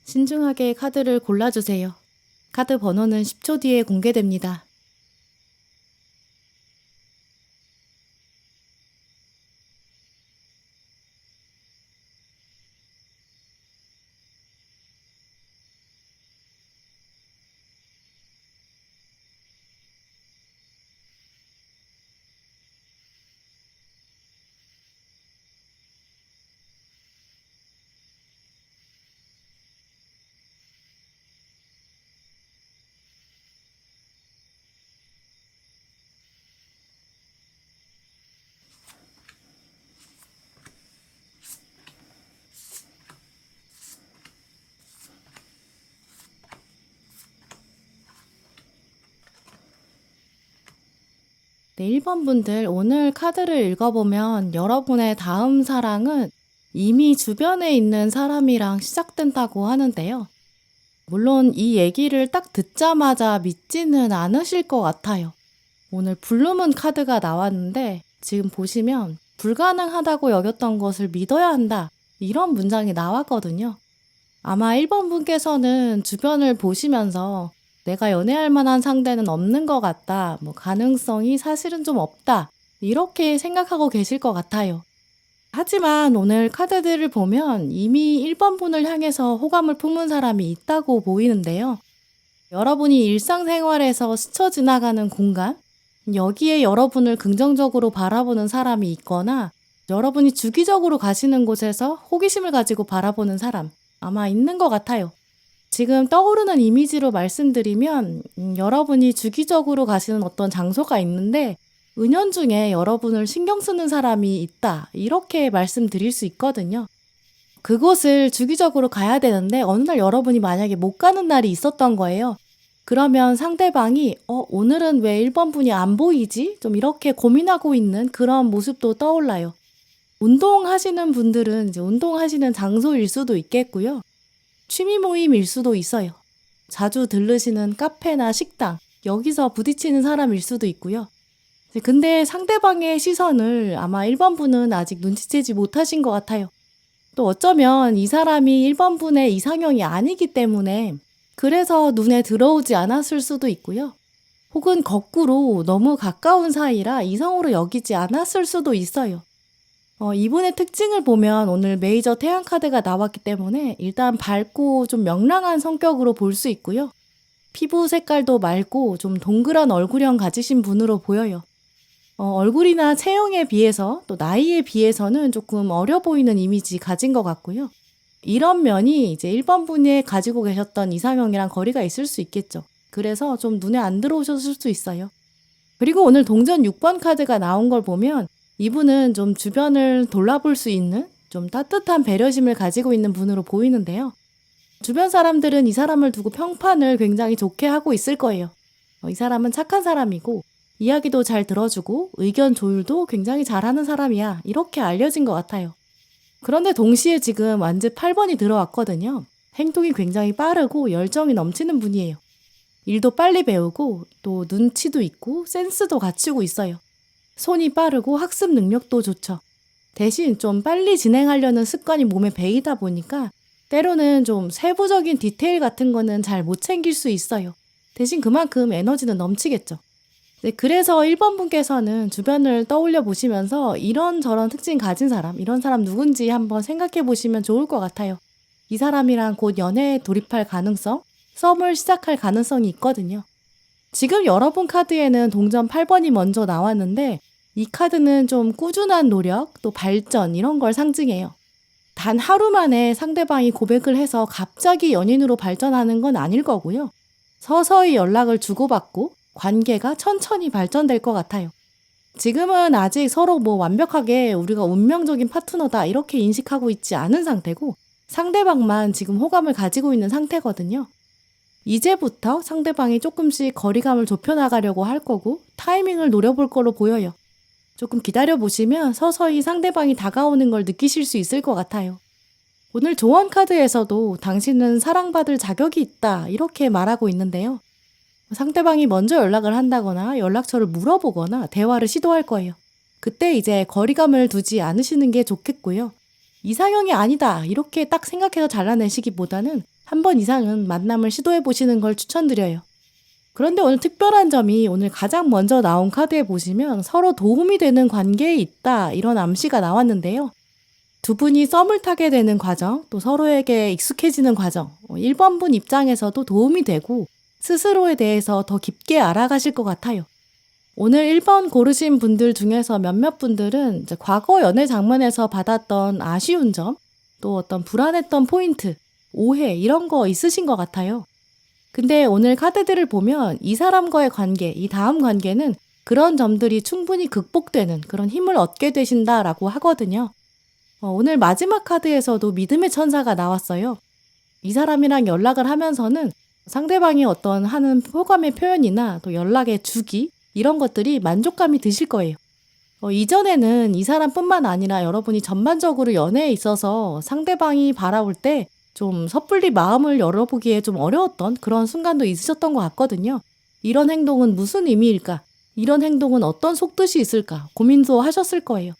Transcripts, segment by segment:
신중하게 카드를 골라주세요. 카드 번호는 10초 뒤에 공개됩니다. 네, 1번 분들 오늘 카드를 읽어보면 여러분의 다음 사랑은 이미 주변에 있는 사람이랑 시작된다고 하는데요. 물론 이 얘기를 딱 듣자마자 믿지는 않으실 것 같아요. 오늘 블루문 카드가 나왔는데 지금 보시면 불가능하다고 여겼던 것을 믿어야 한다. 이런 문장이 나왔거든요. 아마 1번 분께서는 주변을 보시면서 내가 연애할 만한 상대는 없는 것 같다. 가능성이 사실은 좀 없다. 이렇게 생각하고 계실 것 같아요. 하지만 오늘 카드들을 보면 이미 1번 분을 향해서 호감을 품은 사람이 있다고 보이는데요. 여러분이 일상생활에서 스쳐 지나가는 공간, 여기에 여러분을 긍정적으로 바라보는 사람이 있거나 여러분이 주기적으로 가시는 곳에서 호기심을 가지고 바라보는 사람, 아마 있는 것 같아요. 지금 떠오르는 이미지로 말씀드리면 여러분이 주기적으로 가시는 어떤 장소가 있는데 은연중에 여러분을 신경 쓰는 사람이 있다. 이렇게 말씀드릴 수 있거든요. 그곳을 주기적으로 가야 되는데 어느 날 여러분이 만약에 못 가는 날이 있었던 거예요. 그러면 상대방이 오늘은 왜 1번 분이 안 보이지? 좀 이렇게 고민하고 있는 그런 모습도 떠올라요. 운동하시는 분들은 이제 운동하시는 장소일 수도 있겠고요. 취미 모임일 수도 있어요. 자주 들르시는 카페나 식당, 여기서 부딪히는 사람일 수도 있고요. 근데 상대방의 시선을 아마 1번 분은 아직 눈치채지 못하신 것 같아요. 또 어쩌면 이 사람이 1번 분의 이상형이 아니기 때문에 그래서 눈에 들어오지 않았을 수도 있고요. 혹은 거꾸로 너무 가까운 사이라 이성으로 여기지 않았을 수도 있어요. 이분의 특징을 보면 오늘 메이저 태양 카드가 나왔기 때문에 일단 밝고 좀 명랑한 성격으로 볼 수 있고요. 피부 색깔도 맑고 좀 동그란 얼굴형 가지신 분으로 보여요. 얼굴이나 체형에 비해서 또 나이에 비해서는 조금 어려 보이는 이미지 가진 것 같고요. 이런 면이 이제 1번 분이 가지고 계셨던 이상형이랑 거리가 있을 수 있겠죠. 그래서 좀 눈에 안 들어오셨을 수 있어요. 그리고 오늘 동전 6번 카드가 나온 걸 보면 이분은 좀 주변을 돌아볼 수 있는 좀 따뜻한 배려심을 가지고 있는 분으로 보이는데요. 주변 사람들은 이 사람을 두고 평판을 굉장히 좋게 하고 있을 거예요. 이 사람은 착한 사람이고 이야기도 잘 들어주고 의견 조율도 굉장히 잘하는 사람이야. 이렇게 알려진 것 같아요. 그런데 동시에 지금 완즈 8번이 들어왔거든요. 행동이 굉장히 빠르고 열정이 넘치는 분이에요. 일도 빨리 배우고 또 눈치도 있고 센스도 갖추고 있어요. 손이 빠르고 학습 능력도 좋죠. 대신 좀 빨리 진행하려는 습관이 몸에 배이다 보니까 때로는 좀 세부적인 디테일 같은 거는 잘 못 챙길 수 있어요. 대신 그만큼 에너지는 넘치겠죠. 그래서 1번 분께서는 주변을 떠올려 보시면서 이런저런 특징 가진 사람, 이런 사람 누군지 한번 생각해 보시면 좋을 것 같아요. 이 사람이랑 곧 연애에 돌입할 가능성, 썸을 시작할 가능성이 있거든요. 지금 여러분 카드에는 동전 8번이 먼저 나왔는데 이 카드는 좀 꾸준한 노력, 또 발전 이런 걸 상징해요. 단 하루 만에 상대방이 고백을 해서 갑자기 연인으로 발전하는 건 아닐 거고요. 서서히 연락을 주고받고 관계가 천천히 발전될 것 같아요. 지금은 아직 서로 완벽하게 우리가 운명적인 파트너다 이렇게 인식하고 있지 않은 상태고 상대방만 지금 호감을 가지고 있는 상태거든요. 이제부터 상대방이 조금씩 거리감을 좁혀나가려고 할 거고 타이밍을 노려볼 걸로 보여요. 조금 기다려보시면 서서히 상대방이 다가오는 걸 느끼실 수 있을 것 같아요. 오늘 조언 카드에서도 당신은 사랑받을 자격이 있다 이렇게 말하고 있는데요. 상대방이 먼저 연락을 한다거나 연락처를 물어보거나 대화를 시도할 거예요. 그때 이제 거리감을 두지 않으시는 게 좋겠고요. 이상형이 아니다 이렇게 딱 생각해서 잘라내시기보다는 한 번 이상은 만남을 시도해 보시는 걸 추천드려요. 그런데 오늘 특별한 점이 오늘 가장 먼저 나온 카드에 보시면 서로 도움이 되는 관계에 있다 이런 암시가 나왔는데요. 두 분이 썸을 타게 되는 과정, 또 서로에게 익숙해지는 과정, 1번 분 입장에서도 도움이 되고 스스로에 대해서 더 깊게 알아가실 것 같아요. 오늘 1번 고르신 분들 중에서 몇몇 분들은 이제 과거 연애 장면에서 받았던 아쉬운 점, 또 어떤 불안했던 포인트, 오해 이런 거 있으신 것 같아요. 근데 오늘 카드들을 보면 이 사람과의 관계, 이 다음 관계는 그런 점들이 충분히 극복되는 그런 힘을 얻게 되신다라고 하거든요. 오늘 마지막 카드에서도 믿음의 천사가 나왔어요. 이 사람이랑 연락을 하면서는 상대방이 어떤 하는 호감의 표현이나 또 연락의 주기 이런 것들이 만족감이 드실 거예요. 이전에는 이 사람뿐만 아니라 여러분이 전반적으로 연애에 있어서 상대방이 바라볼 때 좀 섣불리 마음을 열어보기에 좀 어려웠던 그런 순간도 있으셨던 것 같거든요. 이런 행동은 무슨 의미일까? 이런 행동은 어떤 속뜻이 있을까? 고민도 하셨을 거예요.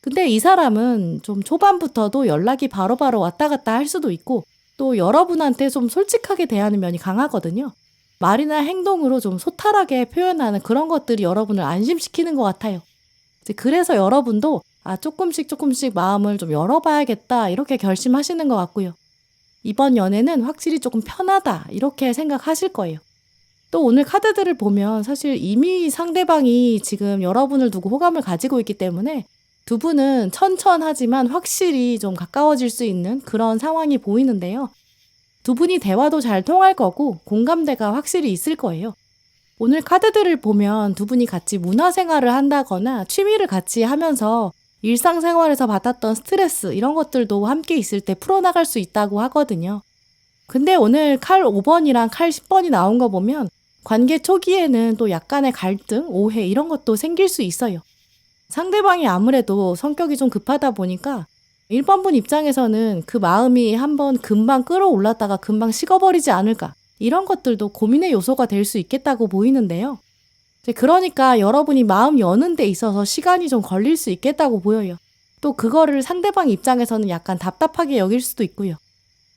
근데 이 사람은 좀 초반부터도 연락이 바로바로 왔다 갔다 할 수도 있고 또 여러분한테 좀 솔직하게 대하는 면이 강하거든요. 말이나 행동으로 좀 소탈하게 표현하는 그런 것들이 여러분을 안심시키는 것 같아요. 그래서 여러분도 조금씩 마음을 좀 열어봐야겠다 이렇게 결심하시는 것 같고요. 이번 연애는 확실히 조금 편하다 이렇게 생각하실 거예요. 또 오늘 카드들을 보면 사실 이미 상대방이 지금 여러분을 두고 호감을 가지고 있기 때문에 두 분은 천천하지만 확실히 좀 가까워질 수 있는 그런 상황이 보이는데요. 두 분이 대화도 잘 통할 거고 공감대가 확실히 있을 거예요. 오늘 카드들을 보면 두 분이 같이 문화생활을 한다거나 취미를 같이 하면서 일상생활에서 받았던 스트레스 이런 것들도 함께 있을 때 풀어나갈 수 있다고 하거든요. 근데 오늘 칼 5번이랑 칼 10번이 나온 거 보면 관계 초기에는 또 약간의 갈등, 오해 이런 것도 생길 수 있어요. 상대방이 아무래도 성격이 좀 급하다 보니까 1번 분 입장에서는 그 마음이 한번 금방 끌어올랐다가 금방 식어버리지 않을까 이런 것들도 고민의 요소가 될 수 있겠다고 보이는데요. 그러니까 여러분이 마음 여는 데 있어서 시간이 좀 걸릴 수 있겠다고 보여요. 또 그거를 상대방 입장에서는 약간 답답하게 여길 수도 있고요.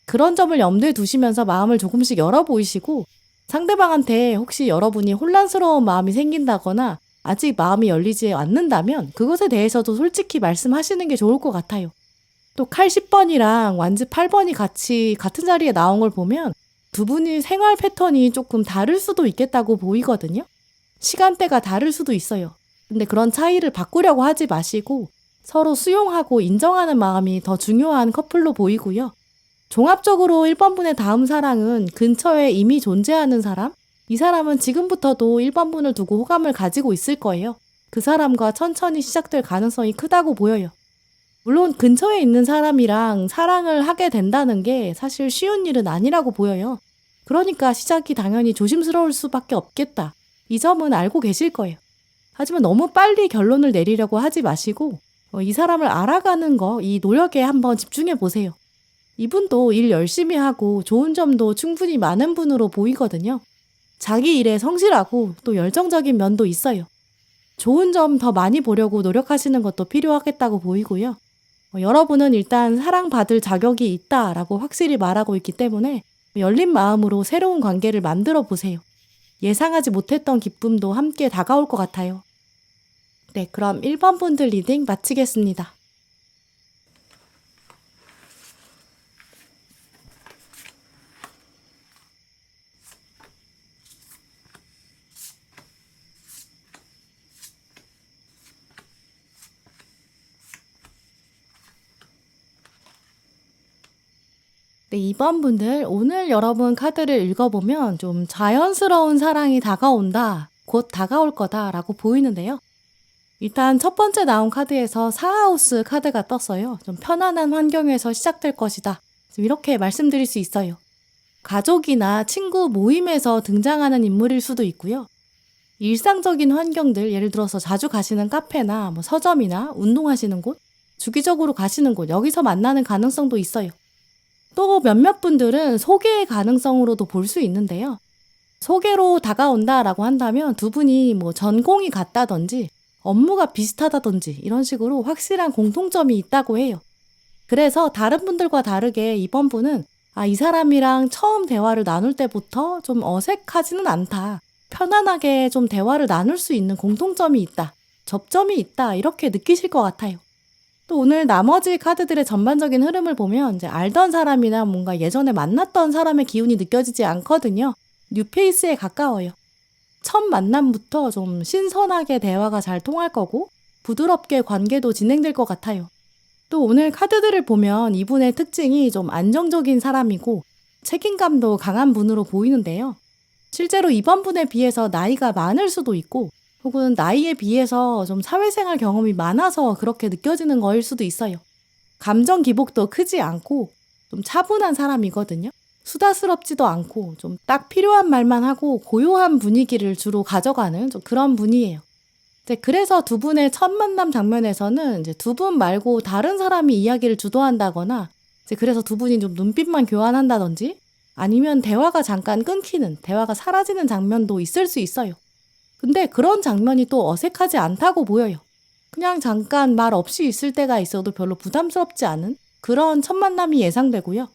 그런 점을 염두에 두시면서 마음을 조금씩 열어보이시고 상대방한테 혹시 여러분이 혼란스러운 마음이 생긴다거나 아직 마음이 열리지 않는다면 그것에 대해서도 솔직히 말씀하시는 게 좋을 것 같아요. 또 칼 10번이랑 완즈 8번이 같이 같은 자리에 나온 걸 보면 두 분이 생활 패턴이 조금 다를 수도 있겠다고 보이거든요. 시간대가 다를 수도 있어요. 근데 그런 차이를 바꾸려고 하지 마시고 서로 수용하고 인정하는 마음이 더 중요한 커플로 보이고요. 종합적으로 1번 분의 다음 사랑은 근처에 이미 존재하는 사람? 이 사람은 지금부터도 1번 분을 두고 호감을 가지고 있을 거예요. 그 사람과 천천히 시작될 가능성이 크다고 보여요. 물론 근처에 있는 사람이랑 사랑을 하게 된다는 게 사실 쉬운 일은 아니라고 보여요. 그러니까 시작이 당연히 조심스러울 수밖에 없겠다. 이 점은 알고 계실 거예요. 하지만 너무 빨리 결론을 내리려고 하지 마시고 이 사람을 알아가는 거, 이 노력에 한번 집중해 보세요. 이분도 일 열심히 하고 좋은 점도 충분히 많은 분으로 보이거든요. 자기 일에 성실하고 또 열정적인 면도 있어요. 좋은 점 더 많이 보려고 노력하시는 것도 필요하겠다고 보이고요. 여러분은 일단 사랑받을 자격이 있다라고 확실히 말하고 있기 때문에 열린 마음으로 새로운 관계를 만들어 보세요. 예상하지 못했던 기쁨도 함께 다가올 것 같아요. 네, 그럼 1번 분들 리딩 마치겠습니다. 네, 2번 분들 오늘 여러분 카드를 읽어보면 좀 자연스러운 사랑이 다가온다, 곧 다가올 거다라고 보이는데요. 일단 첫 번째 나온 카드에서 사하우스 카드가 떴어요. 좀 편안한 환경에서 시작될 것이다. 이렇게 말씀드릴 수 있어요. 가족이나 친구 모임에서 등장하는 인물일 수도 있고요. 일상적인 환경들, 예를 들어서 자주 가시는 카페나 서점이나 운동하시는 곳, 주기적으로 가시는 곳, 여기서 만나는 가능성도 있어요. 또 몇몇 분들은 소개의 가능성으로도 볼 수 있는데요. 소개로 다가온다라고 한다면 두 분이 전공이 같다든지 업무가 비슷하다든지 이런 식으로 확실한 공통점이 있다고 해요. 그래서 다른 분들과 다르게 이번 분은 이 사람이랑 처음 대화를 나눌 때부터 좀 어색하지는 않다. 편안하게 좀 대화를 나눌 수 있는 공통점이 있다. 접점이 있다. 이렇게 느끼실 것 같아요. 또 오늘 나머지 카드들의 전반적인 흐름을 보면 이제 알던 사람이나 뭔가 예전에 만났던 사람의 기운이 느껴지지 않거든요. 뉴페이스에 가까워요. 첫 만남부터 좀 신선하게 대화가 잘 통할 거고 부드럽게 관계도 진행될 것 같아요. 또 오늘 카드들을 보면 이분의 특징이 좀 안정적인 사람이고 책임감도 강한 분으로 보이는데요. 실제로 이번 분에 비해서 나이가 많을 수도 있고 혹은 나이에 비해서 좀 사회생활 경험이 많아서 그렇게 느껴지는 거일 수도 있어요. 감정 기복도 크지 않고 좀 차분한 사람이거든요. 수다스럽지도 않고 좀 딱 필요한 말만 하고 고요한 분위기를 주로 가져가는 좀 그런 분이에요. 그래서 두 분의 첫 만남 장면에서는 이제 두 분 말고 다른 사람이 이야기를 주도한다거나 그래서 두 분이 좀 눈빛만 교환한다든지 아니면 대화가 잠깐 끊기는, 대화가 사라지는 장면도 있을 수 있어요. 근데 그런 장면이 또 어색하지 않다고 보여요. 그냥 잠깐 말 없이 있을 때가 있어도 별로 부담스럽지 않은 그런 첫 만남이 예상되고요.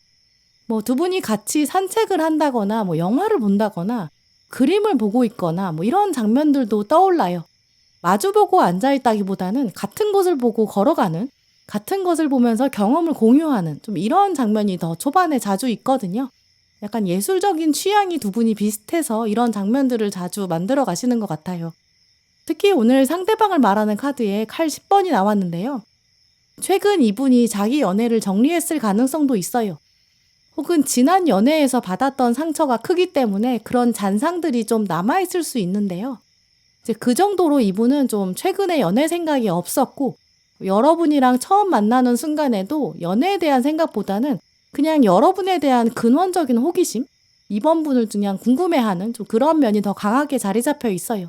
두 분이 같이 산책을 한다거나 영화를 본다거나 그림을 보고 있거나 이런 장면들도 떠올라요. 마주보고 앉아있다기보다는 같은 곳을 보고 걸어가는, 같은 것을 보면서 경험을 공유하는 좀 이런 장면이 더 초반에 자주 있거든요. 약간 예술적인 취향이 두 분이 비슷해서 이런 장면들을 자주 만들어 가시는 것 같아요. 특히 오늘 상대방을 말하는 카드에 칼 10번이 나왔는데요. 최근 이분이 자기 연애를 정리했을 가능성도 있어요. 혹은 지난 연애에서 받았던 상처가 크기 때문에 그런 잔상들이 좀 남아있을 수 있는데요. 그 정도로 이분은 좀 최근에 연애 생각이 없었고 여러분이랑 처음 만나는 순간에도 연애에 대한 생각보다는 그냥 여러분에 대한 근원적인 호기심, 이번 분을 그냥 궁금해하는 좀 그런 면이 더 강하게 자리 잡혀 있어요.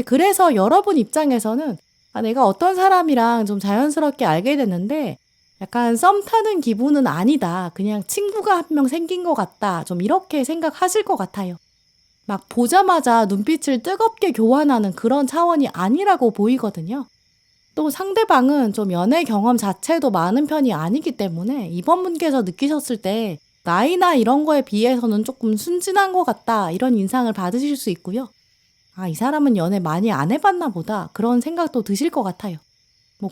그래서 여러분 입장에서는 내가 어떤 사람이랑 좀 자연스럽게 알게 됐는데 약간 썸 타는 기분은 아니다. 그냥 친구가 한 명 생긴 것 같다. 좀 이렇게 생각하실 것 같아요. 막 보자마자 눈빛을 뜨겁게 교환하는 그런 차원이 아니라고 보이거든요. 또 상대방은 좀 연애 경험 자체도 많은 편이 아니기 때문에 이번 분께서 느끼셨을 때 나이나 이런 거에 비해서는 조금 순진한 것 같다 이런 인상을 받으실 수 있고요. 이 사람은 연애 많이 안 해봤나 보다 그런 생각도 드실 것 같아요.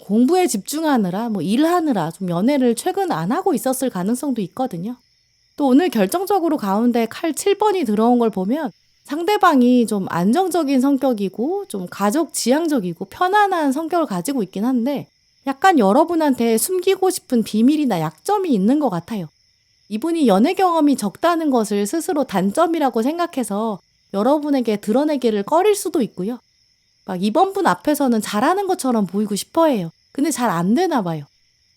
공부에 집중하느라 일하느라 좀 연애를 최근 안 하고 있었을 가능성도 있거든요. 또 오늘 결정적으로 가운데 칼 7번이 들어온 걸 보면 상대방이 좀 안정적인 성격이고 좀 가족 지향적이고 편안한 성격을 가지고 있긴 한데 약간 여러분한테 숨기고 싶은 비밀이나 약점이 있는 것 같아요. 이분이 연애 경험이 적다는 것을 스스로 단점이라고 생각해서 여러분에게 드러내기를 꺼릴 수도 있고요. 막 이번 분 앞에서는 잘하는 것처럼 보이고 싶어 해요. 근데 잘 안 되나 봐요.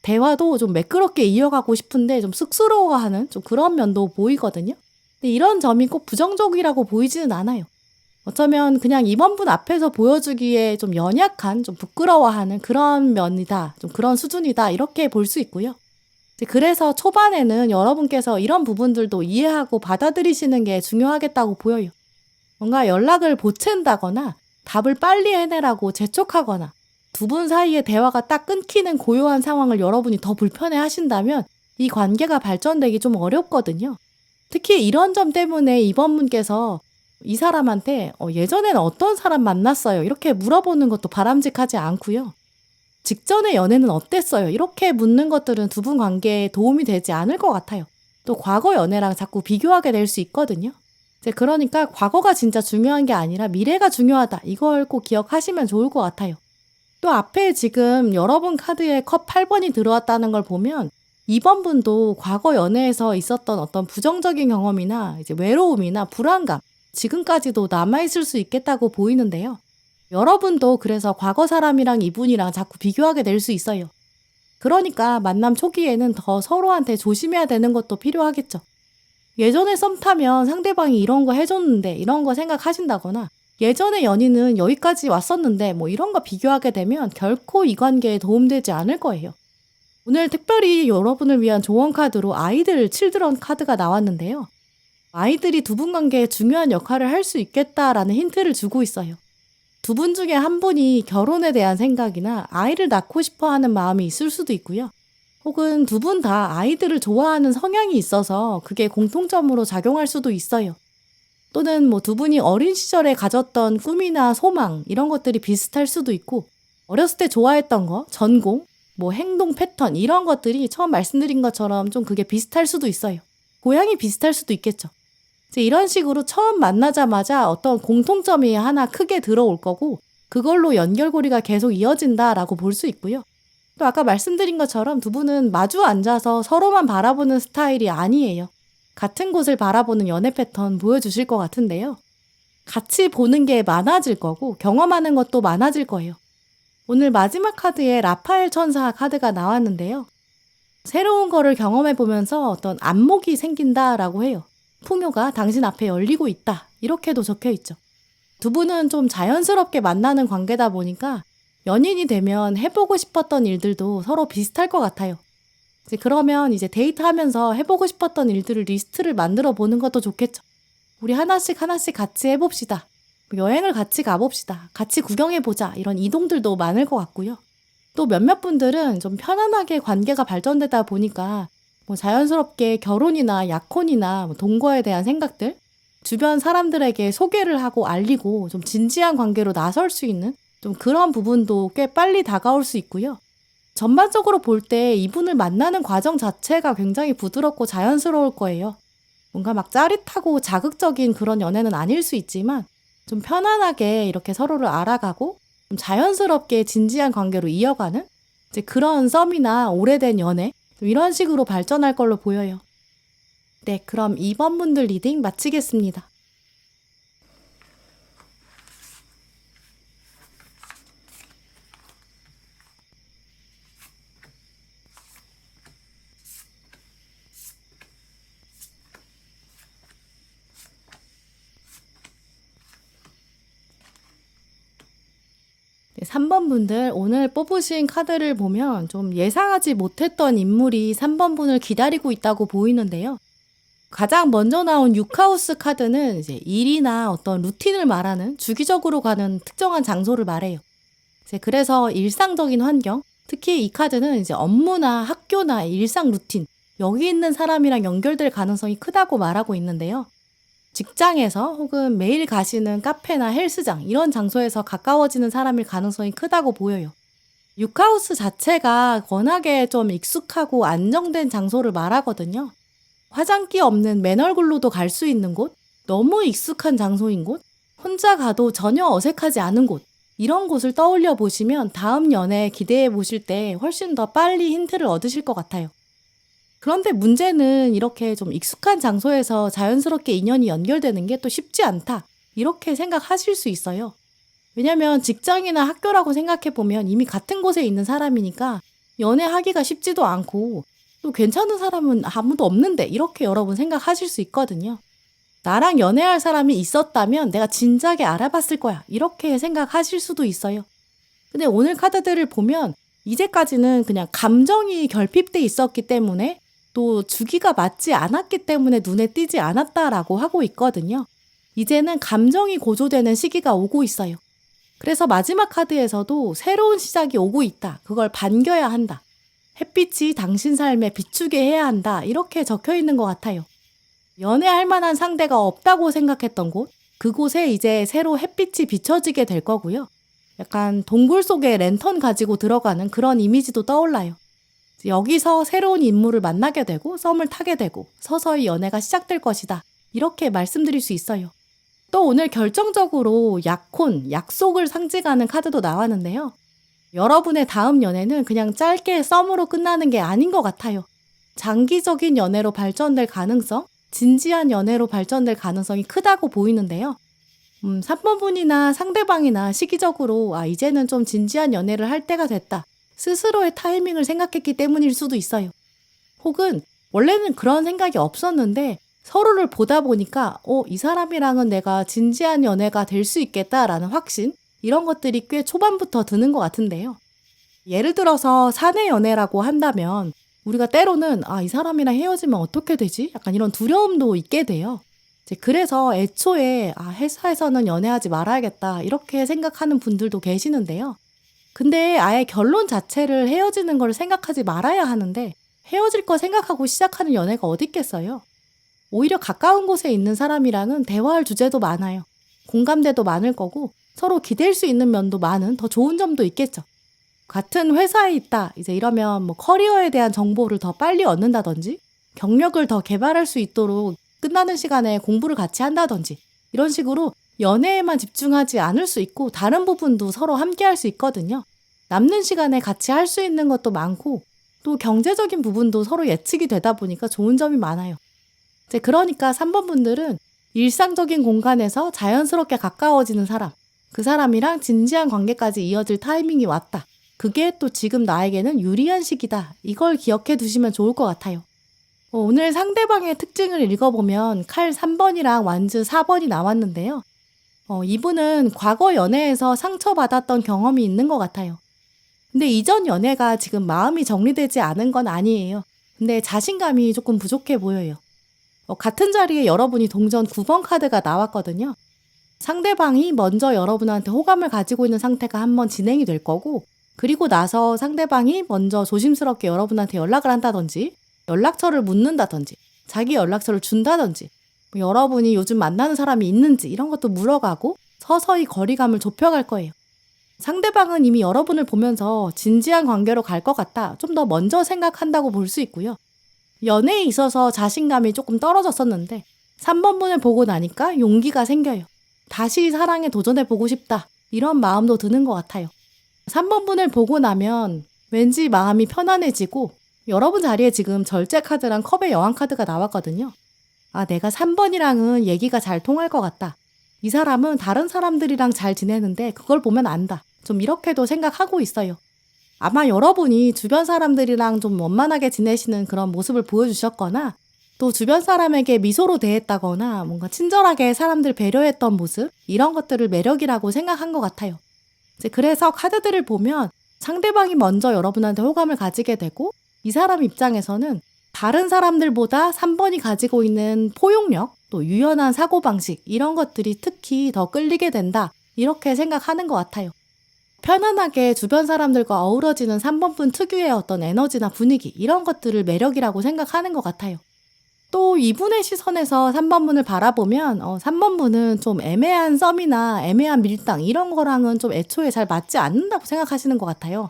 대화도 좀 매끄럽게 이어가고 싶은데 좀 쑥스러워하는 좀 그런 면도 보이거든요. 근데 이런 점이 꼭 부정적이라고 보이지는 않아요. 어쩌면 그냥 이번 분 앞에서 보여주기에 좀 연약한, 좀 부끄러워하는 그런 면이다, 좀 그런 수준이다 이렇게 볼 수 있고요. 그래서 초반에는 여러분께서 이런 부분들도 이해하고 받아들이시는 게 중요하겠다고 보여요. 뭔가 연락을 보챈다거나 답을 빨리 해내라고 재촉하거나 두 분 사이의 대화가 딱 끊기는 고요한 상황을 여러분이 더 불편해 하신다면 이 관계가 발전되기 좀 어렵거든요. 특히 이런 점 때문에 이번 분께서 이 사람한테 예전에는 어떤 사람 만났어요? 이렇게 물어보는 것도 바람직하지 않고요. 직전의 연애는 어땠어요? 이렇게 묻는 것들은 두 분 관계에 도움이 되지 않을 것 같아요. 또 과거 연애랑 자꾸 비교하게 될 수 있거든요. 그러니까 과거가 진짜 중요한 게 아니라 미래가 중요하다. 이걸 꼭 기억하시면 좋을 것 같아요. 또 앞에 지금 여러분 카드에 컵 8번이 들어왔다는 걸 보면 이번 분도 과거 연애에서 있었던 어떤 부정적인 경험이나 이제 외로움이나 불안감, 지금까지도 남아있을 수 있겠다고 보이는데요. 여러분도 그래서 과거 사람이랑 이분이랑 자꾸 비교하게 될 수 있어요. 그러니까 만남 초기에는 더 서로한테 조심해야 되는 것도 필요하겠죠. 예전에 썸 타면 상대방이 이런 거 해줬는데 이런 거 생각하신다거나 예전에 연인은 여기까지 왔었는데 이런 거 비교하게 되면 결코 이 관계에 도움되지 않을 거예요. 오늘 특별히 여러분을 위한 조언 카드로 아이들 칠드런 카드가 나왔는데요. 아이들이 두 분 관계에 중요한 역할을 할 수 있겠다라는 힌트를 주고 있어요. 두 분 중에 한 분이 결혼에 대한 생각이나 아이를 낳고 싶어 하는 마음이 있을 수도 있고요. 혹은 두 분 다 아이들을 좋아하는 성향이 있어서 그게 공통점으로 작용할 수도 있어요. 또는 뭐 두 분이 어린 시절에 가졌던 꿈이나 소망 이런 것들이 비슷할 수도 있고 어렸을 때 좋아했던 거, 전공, 뭐 행동 패턴 이런 것들이 처음 말씀드린 것처럼 좀 그게 비슷할 수도 있어요. 고향이 비슷할 수도 있겠죠. 이제 이런 식으로 처음 만나자마자 어떤 공통점이 하나 크게 들어올 거고 그걸로 연결고리가 계속 이어진다라고 볼 수 있고요. 또 아까 말씀드린 것처럼 두 분은 마주 앉아서 서로만 바라보는 스타일이 아니에요. 같은 곳을 바라보는 연애 패턴 보여주실 것 같은데요. 같이 보는 게 많아질 거고 경험하는 것도 많아질 거예요. 오늘 마지막 카드에 라파엘 천사 카드가 나왔는데요. 새로운 거를 경험해 보면서 어떤 안목이 생긴다라고 해요. 풍요가 당신 앞에 열리고 있다. 이렇게도 적혀 있죠. 두 분은 좀 자연스럽게 만나는 관계다 보니까 연인이 되면 해보고 싶었던 일들도 서로 비슷할 것 같아요. 그러면 이제 데이트하면서 해보고 싶었던 일들을 리스트를 만들어 보는 것도 좋겠죠. 우리 하나씩 같이 해봅시다. 여행을 같이 가봅시다. 같이 구경해보자. 이런 이동들도 많을 것 같고요. 또 몇몇 분들은 좀 편안하게 관계가 발전되다 보니까 뭐 자연스럽게 결혼이나 약혼이나 뭐 동거에 대한 생각들, 주변 사람들에게 소개를 하고 알리고 좀 진지한 관계로 나설 수 있는 좀 그런 부분도 꽤 빨리 다가올 수 있고요. 전반적으로 볼 때 이분을 만나는 과정 자체가 굉장히 부드럽고 자연스러울 거예요. 뭔가 막 짜릿하고 자극적인 그런 연애는 아닐 수 있지만 좀 편안하게 이렇게 서로를 알아가고 좀 자연스럽게 진지한 관계로 이어가는 이제 그런 썸이나 오래된 연애 좀 이런 식으로 발전할 걸로 보여요. 네, 그럼 2번 분들 리딩 마치겠습니다. 네, 3번 분들 오늘 뽑으신 카드를 보면 좀 예상하지 못했던 인물이 3번 분을 기다리고 있다고 보이는데요. 가장 먼저 나온 6하우스 카드는 이제 일이나 어떤 루틴을 말하는 주기적으로 가는 특정한 장소를 말해요. 이제 그래서 일상적인 환경, 특히 이 카드는 이제 업무나 학교나 일상 루틴, 여기 있는 사람이랑 연결될 가능성이 크다고 말하고 있는데요. 직장에서 혹은 매일 가시는 카페나 헬스장 이런 장소에서 가까워지는 사람일 가능성이 크다고 보여요. 6하우스 자체가 워낙에 좀 익숙하고 안정된 장소를 말하거든요. 화장기 없는 맨 얼굴로도 갈 수 있는 곳, 너무 익숙한 장소인 곳, 혼자 가도 전혀 어색하지 않은 곳, 이런 곳을 떠올려 보시면 다음 연애 기대해 보실 때 훨씬 더 빨리 힌트를 얻으실 것 같아요. 그런데 문제는 이렇게 좀 익숙한 장소에서 자연스럽게 인연이 연결되는 게 또 쉽지 않다. 이렇게 생각하실 수 있어요. 왜냐면 직장이나 학교라고 생각해 보면 이미 같은 곳에 있는 사람이니까 연애하기가 쉽지도 않고 또 괜찮은 사람은 아무도 없는데 이렇게 여러분 생각하실 수 있거든요. 나랑 연애할 사람이 있었다면 내가 진작에 알아봤을 거야. 이렇게 생각하실 수도 있어요. 근데 오늘 카드들을 보면 이제까지는 그냥 감정이 결핍돼 있었기 때문에 또 주기가 맞지 않았기 때문에 눈에 띄지 않았다라고 하고 있거든요. 이제는 감정이 고조되는 시기가 오고 있어요. 그래서 마지막 카드에서도 새로운 시작이 오고 있다. 그걸 반겨야 한다. 햇빛이 당신 삶에 비추게 해야 한다. 이렇게 적혀 있는 것 같아요. 연애할 만한 상대가 없다고 생각했던 곳, 그곳에 이제 새로 햇빛이 비춰지게 될 거고요. 약간 동굴 속에 랜턴 가지고 들어가는 그런 이미지도 떠올라요. 여기서 새로운 인물을 만나게 되고 썸을 타게 되고 서서히 연애가 시작될 것이다. 이렇게 말씀드릴 수 있어요. 또 오늘 결정적으로 약혼, 약속을 상징하는 카드도 나왔는데요. 여러분의 다음 연애는 그냥 짧게 썸으로 끝나는 게 아닌 것 같아요. 장기적인 연애로 발전될 가능성, 진지한 연애로 발전될 가능성이 크다고 보이는데요. 3번 분이나 상대방이나 시기적으로 이제는 좀 진지한 연애를 할 때가 됐다. 스스로의 타이밍을 생각했기 때문일 수도 있어요. 혹은 원래는 그런 생각이 없었는데 서로를 보다 보니까 이 사람이랑은 내가 진지한 연애가 될 수 있겠다라는 확신, 이런 것들이 꽤 초반부터 드는 것 같은데요. 예를 들어서 사내 연애라고 한다면 우리가 때로는 이 사람이랑 헤어지면 어떻게 되지? 약간 이런 두려움도 있게 돼요. 그래서 애초에 회사에서는 연애하지 말아야겠다 이렇게 생각하는 분들도 계시는데요. 근데 아예 결론 자체를 헤어지는 걸 생각하지 말아야 하는데 헤어질 거 생각하고 시작하는 연애가 어디 있겠어요? 오히려 가까운 곳에 있는 사람이랑은 대화할 주제도 많아요. 공감대도 많을 거고 서로 기댈 수 있는 면도 많은 더 좋은 점도 있겠죠. 같은 회사에 있다. 이제 이러면 뭐 커리어에 대한 정보를 더 빨리 얻는다든지 경력을 더 개발할 수 있도록 끝나는 시간에 공부를 같이 한다든지 이런 식으로 연애에만 집중하지 않을 수 있고 다른 부분도 서로 함께 할 수 있거든요. 남는 시간에 같이 할 수 있는 것도 많고 또 경제적인 부분도 서로 예측이 되다 보니까 좋은 점이 많아요. 이제 그러니까 3번 분들은 일상적인 공간에서 자연스럽게 가까워지는 사람, 그 사람이랑 진지한 관계까지 이어질 타이밍이 왔다. 그게 또 지금 나에게는 유리한 시기다. 이걸 기억해 두시면 좋을 것 같아요. 오늘 상대방의 특징을 읽어보면 칼 3번이랑 완즈 4번이 나왔는데요. 이분은 과거 연애에서 상처받았던 경험이 있는 것 같아요. 근데 이전 연애가 지금 마음이 정리되지 않은 건 아니에요. 근데 자신감이 조금 부족해 보여요. 같은 자리에 여러분이 동전 9번 카드가 나왔거든요. 상대방이 먼저 여러분한테 호감을 가지고 있는 상태가 한번 진행이 될 거고 그리고 나서 상대방이 먼저 조심스럽게 여러분한테 연락을 한다든지 연락처를 묻는다든지 자기 연락처를 준다든지 뭐 여러분이 요즘 만나는 사람이 있는지 이런 것도 물어가고 서서히 거리감을 좁혀갈 거예요. 상대방은 이미 여러분을 보면서 진지한 관계로 갈 것 같다. 좀 더 먼저 생각한다고 볼 수 있고요. 연애에 있어서 자신감이 조금 떨어졌었는데 3번 분을 보고 나니까 용기가 생겨요. 다시 사랑에 도전해보고 싶다. 이런 마음도 드는 것 같아요. 3번 분을 보고 나면 왠지 마음이 편안해지고 여러분 자리에 지금 절제 카드랑 컵의 여왕 카드가 나왔거든요. 아, 내가 3번이랑은 얘기가 잘 통할 것 같다. 이 사람은 다른 사람들이랑 잘 지내는데 그걸 보면 안다. 좀 이렇게도 생각하고 있어요. 아마 여러분이 주변 사람들이랑 좀 원만하게 지내시는 그런 모습을 보여주셨거나 또 주변 사람에게 미소로 대했다거나 뭔가 친절하게 사람들 배려했던 모습 이런 것들을 매력이라고 생각한 것 같아요. 이제 그래서 카드들을 보면 상대방이 먼저 여러분한테 호감을 가지게 되고 이 사람 입장에서는 다른 사람들보다 3번이 가지고 있는 포용력 또 유연한 사고방식 이런 것들이 특히 더 끌리게 된다 이렇게 생각하는 것 같아요. 편안하게 주변 사람들과 어우러지는 3번분 특유의 어떤 에너지나 분위기 이런 것들을 매력이라고 생각하는 것 같아요. 또 이분의 시선에서 3번분을 바라보면 3번분은 좀 애매한 썸이나 애매한 밀당 이런 거랑은 좀 애초에 잘 맞지 않는다고 생각하시는 것 같아요.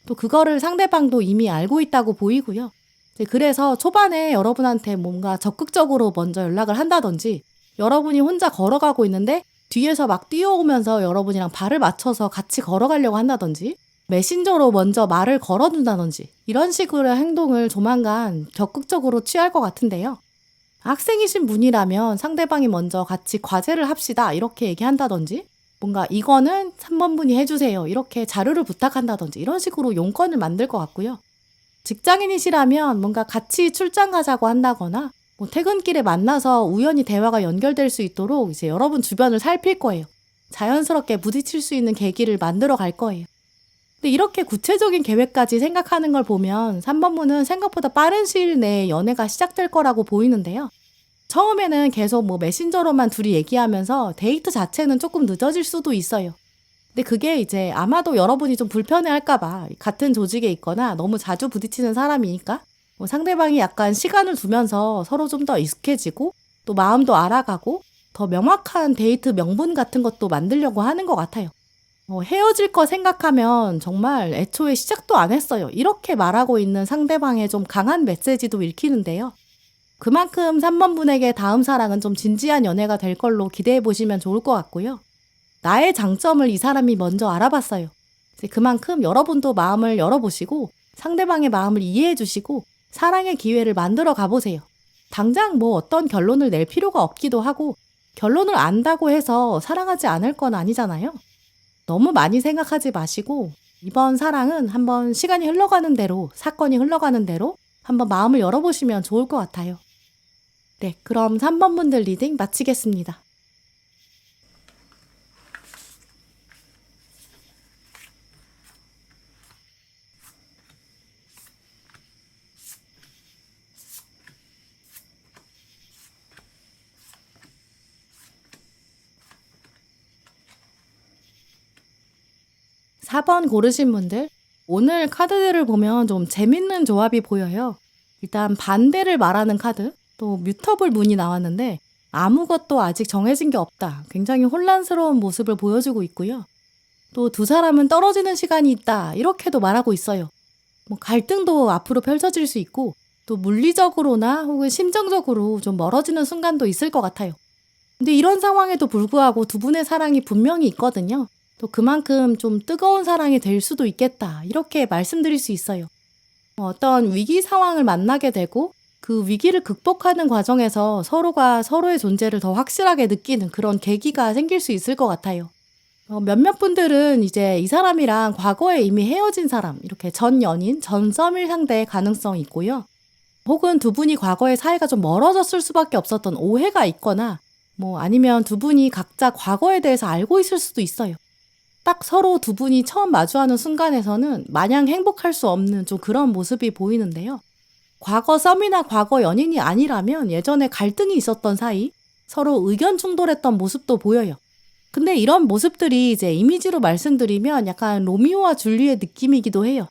또 그거를 상대방도 이미 알고 있다고 보이고요. 그래서 초반에 여러분한테 뭔가 적극적으로 먼저 연락을 한다든지 여러분이 혼자 걸어가고 있는데 뒤에서 막 뛰어오면서 여러분이랑 발을 맞춰서 같이 걸어가려고 한다든지 메신저로 먼저 말을 걸어준다든지 이런 식으로 행동을 조만간 적극적으로 취할 것 같은데요. 학생이신 분이라면 상대방이 먼저 같이 과제를 합시다 이렇게 얘기한다든지 뭔가 이거는 3번 분이 해주세요 이렇게 자료를 부탁한다든지 이런 식으로 용건을 만들 것 같고요. 직장인이시라면 뭔가 같이 출장 가자고 한다거나 뭐 퇴근길에 만나서 우연히 대화가 연결될 수 있도록 이제 여러분 주변을 살필 거예요. 자연스럽게 부딪힐 수 있는 계기를 만들어 갈 거예요. 근데 이렇게 구체적인 계획까지 생각하는 걸 보면 3번 분은 생각보다 빠른 시일 내에 연애가 시작될 거라고 보이는데요. 처음에는 계속 뭐 메신저로만 둘이 얘기하면서 데이트 자체는 조금 늦어질 수도 있어요. 근데 그게 이제 아마도 여러분이 좀 불편해할까봐 같은 조직에 있거나 너무 자주 부딪히는 사람이니까 뭐 상대방이 약간 시간을 두면서 서로 좀 더 익숙해지고 또 마음도 알아가고 더 명확한 데이트 명분 같은 것도 만들려고 하는 것 같아요. 헤어질 거 생각하면 정말 애초에 시작도 안 했어요. 이렇게 말하고 있는 상대방의 좀 강한 메시지도 읽히는데요. 그만큼 3번 분에게 다음 사랑은 좀 진지한 연애가 될 걸로 기대해 보시면 좋을 것 같고요. 나의 장점을 이 사람이 먼저 알아봤어요. 그만큼 여러분도 마음을 열어보시고 상대방의 마음을 이해해 주시고 사랑의 기회를 만들어 가보세요. 당장 뭐 어떤 결론을 낼 필요가 없기도 하고 결론을 안다고 해서 사랑하지 않을 건 아니잖아요. 너무 많이 생각하지 마시고 이번 사랑은 한번 시간이 흘러가는 대로 사건이 흘러가는 대로 한번 마음을 열어보시면 좋을 것 같아요. 네, 그럼 3번 분들 리딩 마치겠습니다. 4번 고르신 분들, 오늘 카드들을 보면 좀 재밌는 조합이 보여요. 일단 반대를 말하는 카드, 또 뮤터블 문이 나왔는데 아무것도 아직 정해진 게 없다. 굉장히 혼란스러운 모습을 보여주고 있고요. 또 두 사람은 떨어지는 시간이 있다. 이렇게도 말하고 있어요. 뭐 갈등도 앞으로 펼쳐질 수 있고 또 물리적으로나 혹은 심정적으로 좀 멀어지는 순간도 있을 것 같아요. 근데 이런 상황에도 불구하고 두 분의 사랑이 분명히 있거든요. 또 그만큼 좀 뜨거운 사랑이 될 수도 있겠다. 이렇게 말씀드릴 수 있어요. 어떤 위기 상황을 만나게 되고 그 위기를 극복하는 과정에서 서로가 서로의 존재를 더 확실하게 느끼는 그런 계기가 생길 수 있을 것 같아요. 몇몇 분들은 이제 이 사람이랑 과거에 이미 헤어진 사람, 이렇게 전 연인, 전 썸일 상대의 가능성이 있고요. 혹은 두 분이 과거에 사이가 좀 멀어졌을 수밖에 없었던 오해가 있거나 아니면 두 분이 각자 과거에 대해서 알고 있을 수도 있어요. 딱 서로 두 분이 처음 마주하는 순간에서는 마냥 행복할 수 없는 좀 그런 모습이 보이는데요. 과거 썸이나 과거 연인이 아니라면 예전에 갈등이 있었던 사이, 서로 의견 충돌했던 모습도 보여요. 근데 이런 모습들이 이제 이미지로 말씀드리면 약간 로미오와 줄리엣 느낌이기도 해요.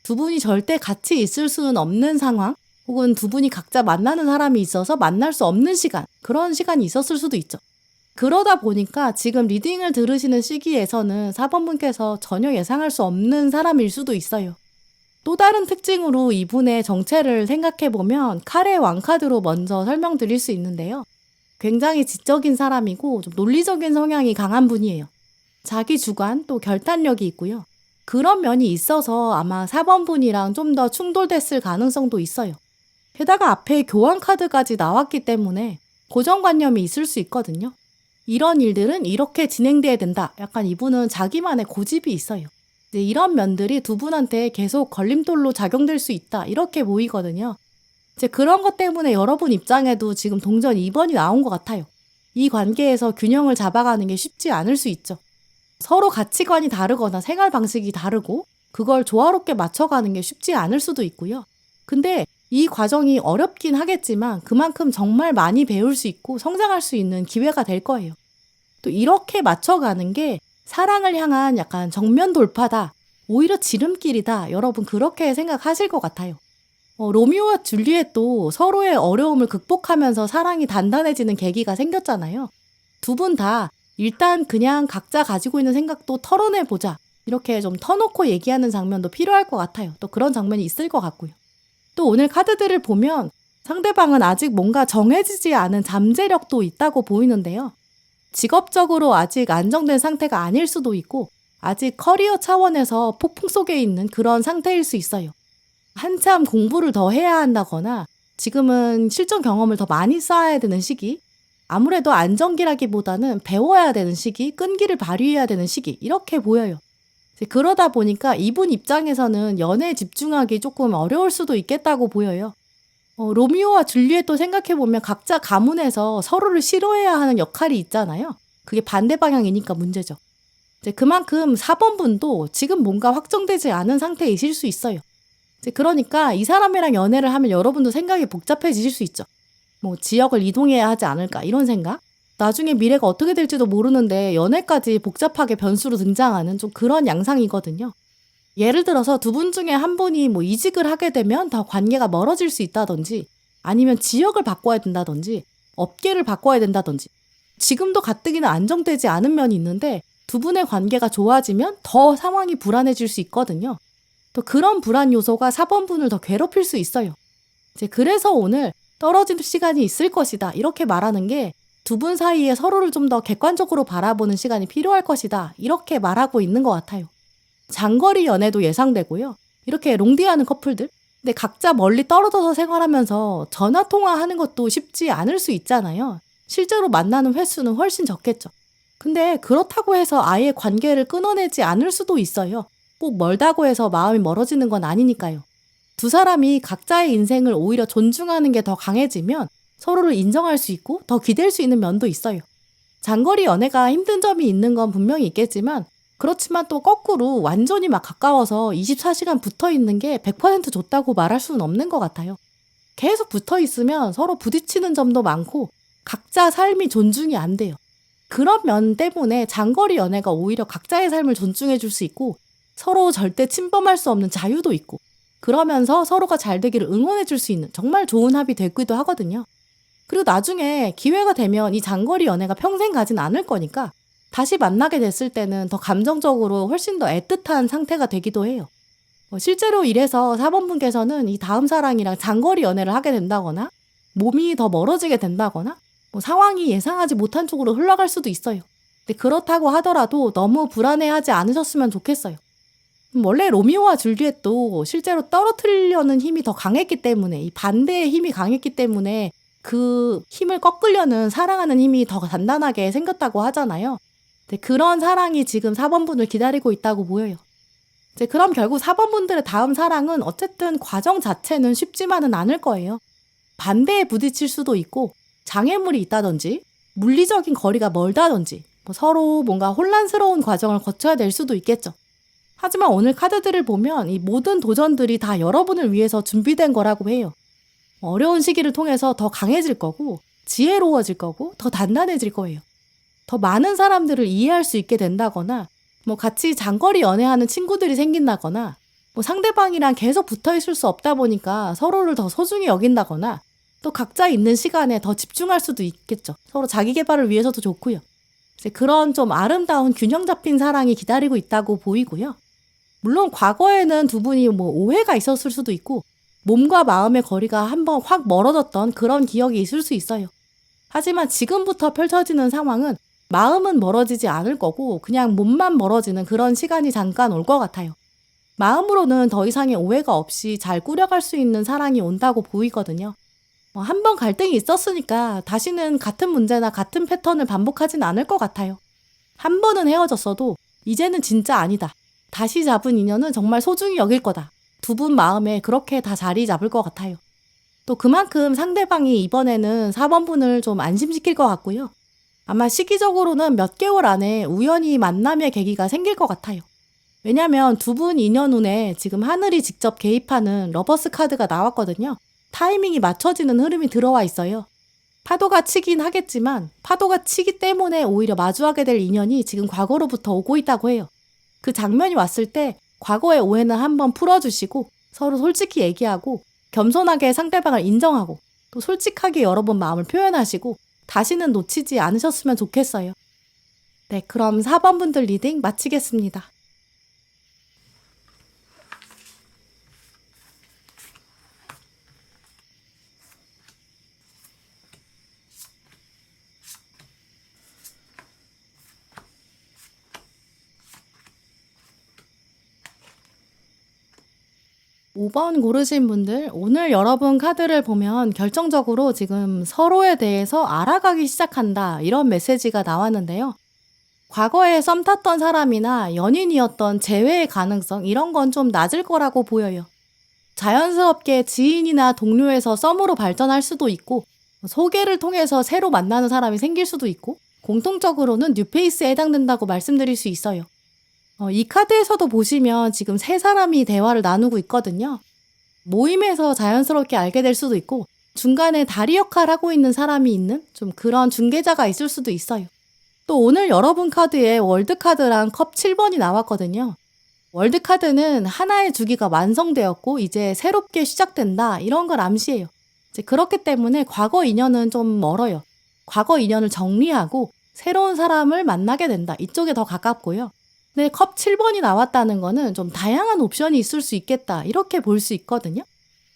두 분이 절대 같이 있을 수는 없는 상황, 혹은 두 분이 각자 만나는 사람이 있어서 만날 수 없는 시간, 그런 시간이 있었을 수도 있죠. 그러다 보니까 지금 리딩을 들으시는 시기에서는 4번분께서 전혀 예상할 수 없는 사람일 수도 있어요. 또 다른 특징으로 이분의 정체를 생각해보면 칼의 왕카드로 먼저 설명드릴 수 있는데요. 굉장히 지적인 사람이고 좀 논리적인 성향이 강한 분이에요. 자기 주관 또 결단력이 있고요. 그런 면이 있어서 아마 4번분이랑 좀 더 충돌됐을 가능성도 있어요. 게다가 앞에 교환 카드까지 나왔기 때문에 고정관념이 있을 수 있거든요. 이런 일들은 이렇게 진행돼야 된다. 약간 이분은 자기만의 고집이 있어요. 이제 이런 면들이 두 분한테 계속 걸림돌로 작용될 수 있다. 이렇게 보이거든요. 이제 그런 것 때문에 여러분 입장에도 지금 동전 2번이 나온 것 같아요. 이 관계에서 균형을 잡아가는 게 쉽지 않을 수 있죠. 서로 가치관이 다르거나 생활 방식이 다르고 그걸 조화롭게 맞춰가는 게 쉽지 않을 수도 있고요. 근데 이 과정이 어렵긴 하겠지만 그만큼 정말 많이 배울 수 있고 성장할 수 있는 기회가 될 거예요. 또 이렇게 맞춰가는 게 사랑을 향한 약간 정면 돌파다. 오히려 지름길이다. 여러분 그렇게 생각하실 것 같아요. 로미오와 줄리엣도 서로의 어려움을 극복하면서 사랑이 단단해지는 계기가 생겼잖아요. 두 분 다 일단 그냥 각자 가지고 있는 생각도 털어내보자. 이렇게 좀 터놓고 얘기하는 장면도 필요할 것 같아요. 또 그런 장면이 있을 것 같고요. 또 오늘 카드들을 보면 상대방은 아직 뭔가 정해지지 않은 잠재력도 있다고 보이는데요. 직업적으로 아직 안정된 상태가 아닐 수도 있고 아직 커리어 차원에서 폭풍 속에 있는 그런 상태일 수 있어요. 한참 공부를 더 해야 한다거나 지금은 실전 경험을 더 많이 쌓아야 되는 시기, 아무래도 안정기라기보다는 배워야 되는 시기, 끈기를 발휘해야 되는 시기 이렇게 보여요. 그러다 보니까 이분 입장에서는 연애에 집중하기 조금 어려울 수도 있겠다고 보여요. 로미오와 줄리엣도 생각해보면 각자 가문에서 서로를 싫어해야 하는 역할이 있잖아요. 그게 반대 방향이니까 문제죠. 이제 그만큼 4번분도 지금 뭔가 확정되지 않은 상태이실 수 있어요. 그러니까 이 사람이랑 연애를 하면 여러분도 생각이 복잡해지실 수 있죠. 지역을 이동해야 하지 않을까 이런 생각? 나중에 미래가 어떻게 될지도 모르는데 연애까지 복잡하게 변수로 등장하는 좀 그런 양상이거든요. 예를 들어서 두 분 중에 한 분이 이직을 하게 되면 더 관계가 멀어질 수 있다든지 아니면 지역을 바꿔야 된다든지 업계를 바꿔야 된다든지 지금도 가뜩이나 안정되지 않은 면이 있는데 두 분의 관계가 좋아지면 더 상황이 불안해질 수 있거든요. 또 그런 불안 요소가 4번분을 더 괴롭힐 수 있어요. 그래서 오늘 떨어질 시간이 있을 것이다. 이렇게 말하는 게 두 분 사이에 서로를 좀 더 객관적으로 바라보는 시간이 필요할 것이다. 이렇게 말하고 있는 것 같아요. 장거리 연애도 예상되고요. 이렇게 롱디하는 커플들. 근데 각자 멀리 떨어져서 생활하면서 전화통화하는 것도 쉽지 않을 수 있잖아요. 실제로 만나는 횟수는 훨씬 적겠죠. 근데 그렇다고 해서 아예 관계를 끊어내지 않을 수도 있어요. 꼭 멀다고 해서 마음이 멀어지는 건 아니니까요. 두 사람이 각자의 인생을 오히려 존중하는 게 더 강해지면 서로를 인정할 수 있고 더 기댈 수 있는 면도 있어요. 장거리 연애가 힘든 점이 있는 건 분명히 있겠지만 그렇지만 또 거꾸로 완전히 막 가까워서 24시간 붙어 있는 게 100% 좋다고 말할 수는 없는 것 같아요. 계속 붙어 있으면 서로 부딪히는 점도 많고 각자 삶이 존중이 안 돼요. 그런 면 때문에 장거리 연애가 오히려 각자의 삶을 존중해 줄 수 있고 서로 절대 침범할 수 없는 자유도 있고 그러면서 서로가 잘 되기를 응원해 줄 수 있는 정말 좋은 합이 되기도 하거든요. 그리고 나중에 기회가 되면 이 장거리 연애가 평생 가진 않을 거니까 다시 만나게 됐을 때는 더 감정적으로 훨씬 더 애틋한 상태가 되기도 해요. 실제로 이래서 4번분께서는 이 다음 사랑이랑 장거리 연애를 하게 된다거나 몸이 더 멀어지게 된다거나 상황이 예상하지 못한 쪽으로 흘러갈 수도 있어요. 근데 그렇다고 하더라도 너무 불안해하지 않으셨으면 좋겠어요. 원래 로미오와 줄리엣도 실제로 떨어뜨리려는 힘이 더 강했기 때문에 이 반대의 힘이 강했기 때문에 그 힘을 꺾으려는 사랑하는 힘이 더 단단하게 생겼다고 하잖아요. 그런 사랑이 지금 4번분을 기다리고 있다고 보여요. 그럼 결국 4번분들의 다음 사랑은 어쨌든 과정 자체는 쉽지만은 않을 거예요. 반대에 부딪힐 수도 있고 장애물이 있다든지 물리적인 거리가 멀다든지 서로 뭔가 혼란스러운 과정을 거쳐야 될 수도 있겠죠. 하지만 오늘 카드들을 보면 이 모든 도전들이 다 여러분을 위해서 준비된 거라고 해요. 어려운 시기를 통해서 더 강해질 거고 지혜로워질 거고 더 단단해질 거예요. 더 많은 사람들을 이해할 수 있게 된다거나 같이 장거리 연애하는 친구들이 생긴다거나 상대방이랑 계속 붙어 있을 수 없다 보니까 서로를 더 소중히 여긴다거나 또 각자 있는 시간에 더 집중할 수도 있겠죠. 서로 자기 개발을 위해서도 좋고요. 그런 좀 아름다운 균형 잡힌 사랑이 기다리고 있다고 보이고요. 물론 과거에는 두 분이 오해가 있었을 수도 있고 몸과 마음의 거리가 한번 확 멀어졌던 그런 기억이 있을 수 있어요. 하지만 지금부터 펼쳐지는 상황은 마음은 멀어지지 않을 거고 그냥 몸만 멀어지는 그런 시간이 잠깐 올 것 같아요. 마음으로는 더 이상의 오해가 없이 잘 꾸려갈 수 있는 사랑이 온다고 보이거든요. 한 번 갈등이 있었으니까 다시는 같은 문제나 같은 패턴을 반복하진 않을 것 같아요. 한 번은 헤어졌어도 이제는 진짜 아니다. 다시 잡은 인연은 정말 소중히 여길 거다. 두 분 마음에 그렇게 다 자리 잡을 것 같아요. 또 그만큼 상대방이 이번에는 4번분을 좀 안심시킬 것 같고요. 아마 시기적으로는 몇 개월 안에 우연히 만남의 계기가 생길 것 같아요. 왜냐면 두 분 인연 운에 지금 하늘이 직접 개입하는 러버스 카드가 나왔거든요. 타이밍이 맞춰지는 흐름이 들어와 있어요. 파도가 치긴 하겠지만 파도가 치기 때문에 오히려 마주하게 될 인연이 지금 과거로부터 오고 있다고 해요. 그 장면이 왔을 때 과거의 오해는 한번 풀어주시고 서로 솔직히 얘기하고 겸손하게 상대방을 인정하고 또 솔직하게 여러분 마음을 표현하시고 다시는 놓치지 않으셨으면 좋겠어요. 네, 그럼 4번분들 리딩 마치겠습니다. 5번 고르신 분들, 오늘 여러분 카드를 보면 결정적으로 지금 서로에 대해서 알아가기 시작한다 이런 메시지가 나왔는데요. 과거에 썸 탔던 사람이나 연인이었던 재회의 가능성 이런 건 좀 낮을 거라고 보여요. 자연스럽게 지인이나 동료에서 썸으로 발전할 수도 있고 소개를 통해서 새로 만나는 사람이 생길 수도 있고 공통적으로는 뉴페이스에 해당된다고 말씀드릴 수 있어요. 이 카드에서도 보시면 지금 세 사람이 대화를 나누고 있거든요. 모임에서 자연스럽게 알게 될 수도 있고 중간에 다리 역할을 하고 있는 사람이 있는 좀 그런 중개자가 있을 수도 있어요. 또 오늘 여러분 카드에 월드카드랑 컵 7번이 나왔거든요. 월드카드는 하나의 주기가 완성되었고 이제 새롭게 시작된다 이런 걸 암시해요. 이제 그렇기 때문에 과거 인연은 좀 멀어요. 과거 인연을 정리하고 새로운 사람을 만나게 된다. 이쪽에 더 가깝고요. 근데 컵 7번이 나왔다는 거는 좀 다양한 옵션이 있을 수 있겠다 이렇게 볼 수 있거든요.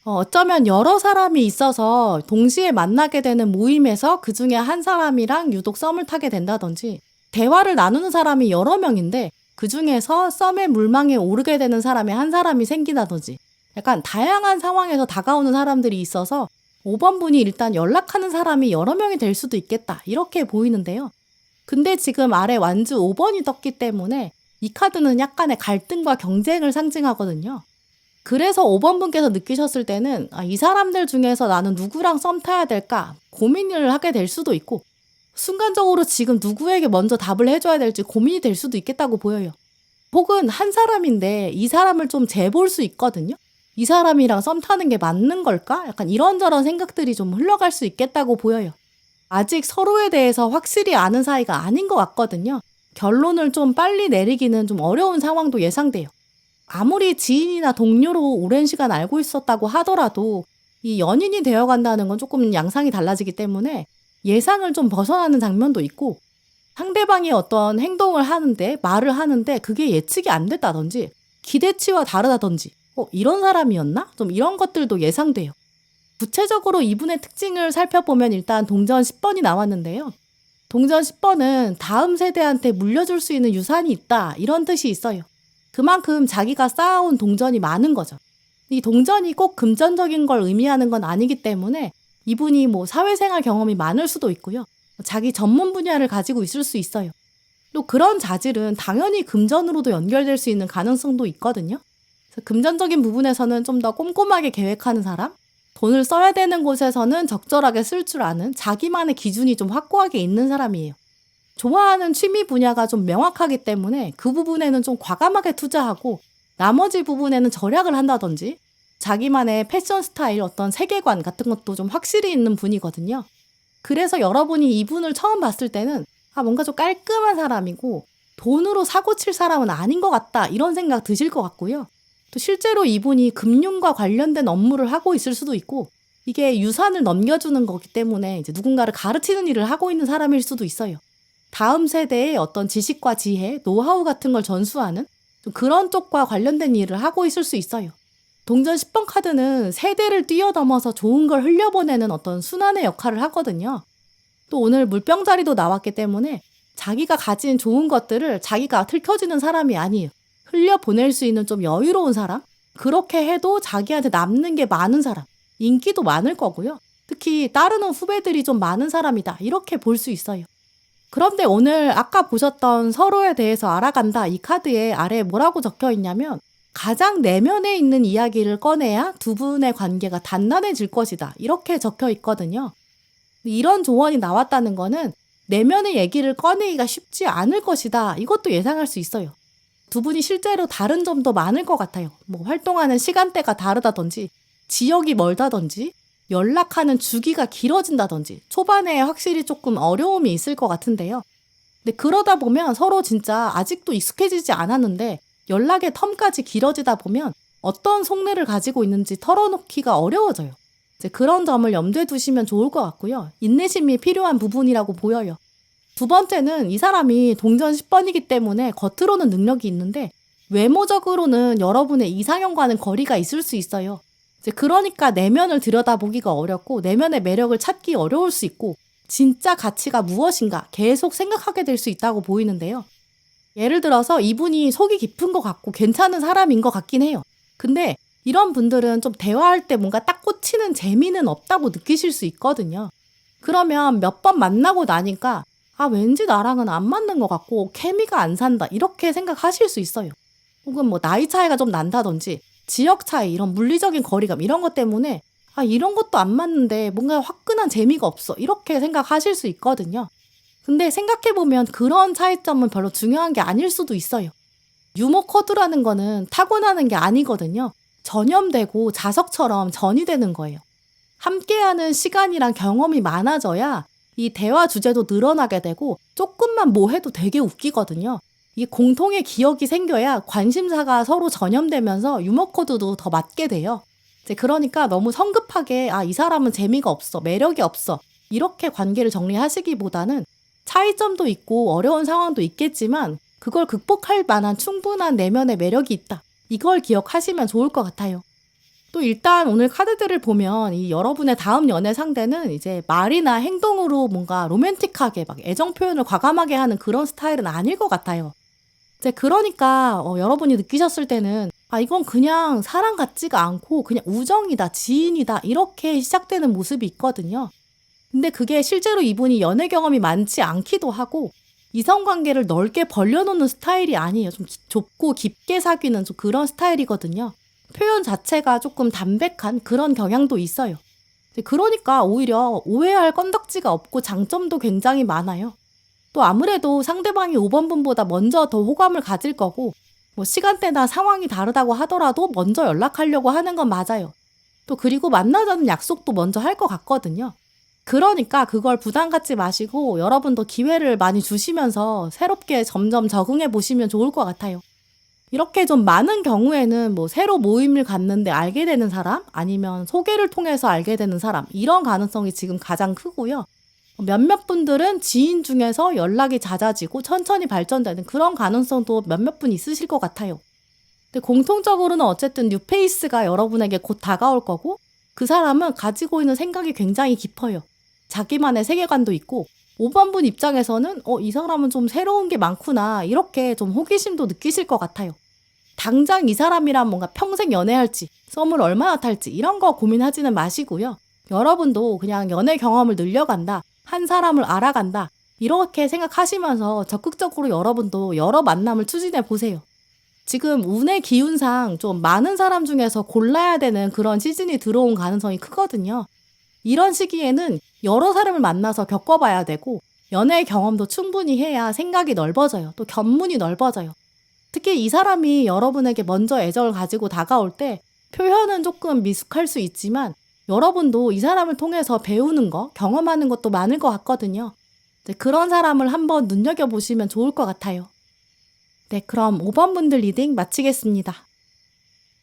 어쩌면 여러 사람이 있어서 동시에 만나게 되는 모임에서 그 중에 한 사람이랑 유독 썸을 타게 된다든지 대화를 나누는 사람이 여러 명인데 그 중에서 썸의 물망에 오르게 되는 사람이 한 사람이 생기다든지 약간 다양한 상황에서 다가오는 사람들이 있어서 5번 분이 일단 연락하는 사람이 여러 명이 될 수도 있겠다 이렇게 보이는데요. 근데 지금 아래 완주 5번이 떴기 때문에 이 카드는 약간의 갈등과 경쟁을 상징하거든요. 그래서 5번 분께서 느끼셨을 때는 이 사람들 중에서 나는 누구랑 썸 타야 될까 고민을 하게 될 수도 있고 순간적으로 지금 누구에게 먼저 답을 해줘야 될지 고민이 될 수도 있겠다고 보여요. 혹은 한 사람인데 이 사람을 좀 재볼 수 있거든요. 이 사람이랑 썸 타는 게 맞는 걸까? 약간 이런저런 생각들이 좀 흘러갈 수 있겠다고 보여요. 아직 서로에 대해서 확실히 아는 사이가 아닌 것 같거든요. 결론을 좀 빨리 내리기는 좀 어려운 상황도 예상돼요. 아무리 지인이나 동료로 오랜 시간 알고 있었다고 하더라도 이 연인이 되어 간다는 건 조금 양상이 달라지기 때문에 예상을 좀 벗어나는 장면도 있고, 상대방이 어떤 행동을 하는데, 말을 하는데 그게 예측이 안 됐다든지 기대치와 다르다든지 이런 사람이었나? 좀 이런 것들도 예상돼요. 구체적으로 이분의 특징을 살펴보면 일단 동전 10번이 나왔는데요. 동전 10번은 다음 세대한테 물려줄 수 있는 유산이 있다, 이런 뜻이 있어요. 그만큼 자기가 쌓아온 동전이 많은 거죠. 이 동전이 꼭 금전적인 걸 의미하는 건 아니기 때문에 이분이 뭐 사회생활 경험이 많을 수도 있고요. 자기 전문 분야를 가지고 있을 수 있어요. 또 그런 자질은 당연히 금전으로도 연결될 수 있는 가능성도 있거든요. 그래서 금전적인 부분에서는 좀 더 꼼꼼하게 계획하는 사람, 돈을 써야 되는 곳에서는 적절하게 쓸 줄 아는 자기만의 기준이 좀 확고하게 있는 사람이에요. 좋아하는 취미 분야가 좀 명확하기 때문에 그 부분에는 좀 과감하게 투자하고 나머지 부분에는 절약을 한다든지 자기만의 패션 스타일, 어떤 세계관 같은 것도 좀 확실히 있는 분이거든요. 그래서 여러분이 이분을 처음 봤을 때는 뭔가 좀 깔끔한 사람이고 돈으로 사고 칠 사람은 아닌 것 같다, 이런 생각 드실 것 같고요. 또 실제로 이분이 금융과 관련된 업무를 하고 있을 수도 있고, 이게 유산을 넘겨주는 거기 때문에 이제 누군가를 가르치는 일을 하고 있는 사람일 수도 있어요. 다음 세대의 어떤 지식과 지혜, 노하우 같은 걸 전수하는 좀 그런 쪽과 관련된 일을 하고 있을 수 있어요. 동전 10번 카드는 세대를 뛰어넘어서 좋은 걸 흘려보내는 어떤 순환의 역할을 하거든요. 또 오늘 물병자리도 나왔기 때문에 자기가 가진 좋은 것들을 자기가 들켜지는 사람이 아니에요. 흘려보낼 수 있는 좀 여유로운 사람? 그렇게 해도 자기한테 남는 게 많은 사람. 인기도 많을 거고요. 특히 따르는 후배들이 좀 많은 사람이다, 이렇게 볼 수 있어요. 그런데 오늘 아까 보셨던 서로에 대해서 알아간다, 이 카드에 아래에 뭐라고 적혀 있냐면 가장 내면에 있는 이야기를 꺼내야 두 분의 관계가 단단해질 것이다, 이렇게 적혀 있거든요. 이런 조언이 나왔다는 거는 내면의 얘기를 꺼내기가 쉽지 않을 것이다, 이것도 예상할 수 있어요. 두 분이 실제로 다른 점도 많을 것 같아요. 뭐 활동하는 시간대가 다르다든지 지역이 멀다든지 연락하는 주기가 길어진다든지 초반에 확실히 조금 어려움이 있을 것 같은데요. 근데 그러다 보면 서로 진짜 아직도 익숙해지지 않았는데 연락의 텀까지 길어지다 보면 어떤 속내를 가지고 있는지 털어놓기가 어려워져요. 이제 그런 점을 염두에 두시면 좋을 것 같고요. 인내심이 필요한 부분이라고 보여요. 두 번째는 이 사람이 동전 10번이기 때문에 겉으로는 능력이 있는데 외모적으로는 여러분의 이상형과는 거리가 있을 수 있어요. 이제 그러니까 내면을 들여다보기가 어렵고 내면의 매력을 찾기 어려울 수 있고 진짜 가치가 무엇인가 계속 생각하게 될 수 있다고 보이는데요. 예를 들어서 이분이 속이 깊은 것 같고 괜찮은 사람인 것 같긴 해요. 근데 이런 분들은 좀 대화할 때 뭔가 딱 꽂히는 재미는 없다고 느끼실 수 있거든요. 그러면 몇 번 만나고 나니까 왠지 나랑은 안 맞는 것 같고 케미가 안 산다, 이렇게 생각하실 수 있어요. 혹은 뭐 나이 차이가 좀 난다든지 지역 차이, 이런 물리적인 거리감 이런 것 때문에 이런 것도 안 맞는데 뭔가 화끈한 재미가 없어, 이렇게 생각하실 수 있거든요. 근데 생각해보면 그런 차이점은 별로 중요한 게 아닐 수도 있어요. 유머 코드라는 거는 타고나는 게 아니거든요. 전염되고 자석처럼 전이 되는 거예요. 함께하는 시간이랑 경험이 많아져야 이 대화 주제도 늘어나게 되고 조금만 뭐 해도 되게 웃기거든요. 이 공통의 기억이 생겨야 관심사가 서로 전염되면서 유머 코드도 더 맞게 돼요. 이제 그러니까 너무 성급하게 이 사람은 재미가 없어, 매력이 없어, 이렇게 관계를 정리하시기보다는 차이점도 있고 어려운 상황도 있겠지만 그걸 극복할 만한 충분한 내면의 매력이 있다, 이걸 기억하시면 좋을 것 같아요. 또 일단 오늘 카드들을 보면 이 여러분의 다음 연애 상대는 이제 말이나 행동으로 뭔가 로맨틱하게 막 애정 표현을 과감하게 하는 그런 스타일은 아닐 것 같아요. 이제 그러니까 여러분이 느끼셨을 때는 이건 그냥 사랑 같지가 않고 그냥 우정이다, 지인이다, 이렇게 시작되는 모습이 있거든요. 근데 그게 실제로 이분이 연애 경험이 많지 않기도 하고 이성관계를 넓게 벌려놓는 스타일이 아니에요. 좀 좁고 깊게 사귀는 좀 그런 스타일이거든요. 표현 자체가 조금 담백한 그런 경향도 있어요. 그러니까 오히려 오해할 건덕지가 없고 장점도 굉장히 많아요. 또 아무래도 상대방이 5번 분보다 먼저 더 호감을 가질 거고 뭐 시간대나 상황이 다르다고 하더라도 먼저 연락하려고 하는 건 맞아요. 또 그리고 만나자는 약속도 먼저 할 것 같거든요. 그러니까 그걸 부담 갖지 마시고 여러분도 기회를 많이 주시면서 새롭게 점점 적응해 보시면 좋을 것 같아요. 이렇게 좀 많은 경우에는 뭐 새로 모임을 갖는데 알게 되는 사람, 아니면 소개를 통해서 알게 되는 사람, 이런 가능성이 지금 가장 크고요. 몇몇 분들은 지인 중에서 연락이 잦아지고 천천히 발전되는 그런 가능성도 몇몇 분 있으실 것 같아요. 근데 공통적으로는 어쨌든 뉴페이스가 여러분에게 곧 다가올 거고, 그 사람은 가지고 있는 생각이 굉장히 깊어요. 자기만의 세계관도 있고, 5번 분 입장에서는 이 사람은 좀 새로운 게 많구나, 이렇게 좀 호기심도 느끼실 것 같아요. 당장 이 사람이랑 뭔가 평생 연애할지, 썸을 얼마나 탈지 이런 거 고민하지는 마시고요. 여러분도 그냥 연애 경험을 늘려간다, 한 사람을 알아간다, 이렇게 생각하시면서 적극적으로 여러분도 여러 만남을 추진해 보세요. 지금 운의 기운상 좀 많은 사람 중에서 골라야 되는 그런 시즌이 들어온 가능성이 크거든요. 이런 시기에는 여러 사람을 만나서 겪어봐야 되고, 연애 경험도 충분히 해야 생각이 넓어져요. 또 견문이 넓어져요. 특히 이 사람이 여러분에게 먼저 애정을 가지고 다가올 때 표현은 조금 미숙할 수 있지만, 여러분도 이 사람을 통해서 배우는 거, 경험하는 것도 많을 것 같거든요. 그런 사람을 한번 눈여겨보시면 좋을 것 같아요. 네, 그럼 5번 분들 리딩 마치겠습니다.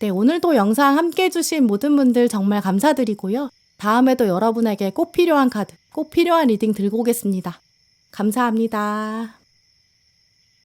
네, 오늘도 영상 함께 해주신 모든 분들 정말 감사드리고요. 다음에도 여러분에게 꼭 필요한 카드, 꼭 필요한 리딩 들고 오겠습니다. 감사합니다.